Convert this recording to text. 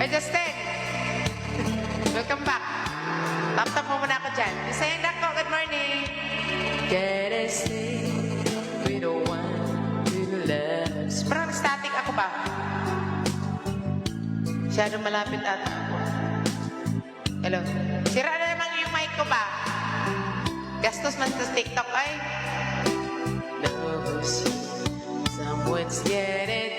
Ay, Justin! Welcome back. Tap-tap mo muna ako dyan. Isayang dako, good morning. Can I stay with the one who loves? Parang static ako ba? Masyadong malapit ata ako. Hello? Sira na naman yung mic ko ba? Gastos man sa TikTok ay. Knows someone's getting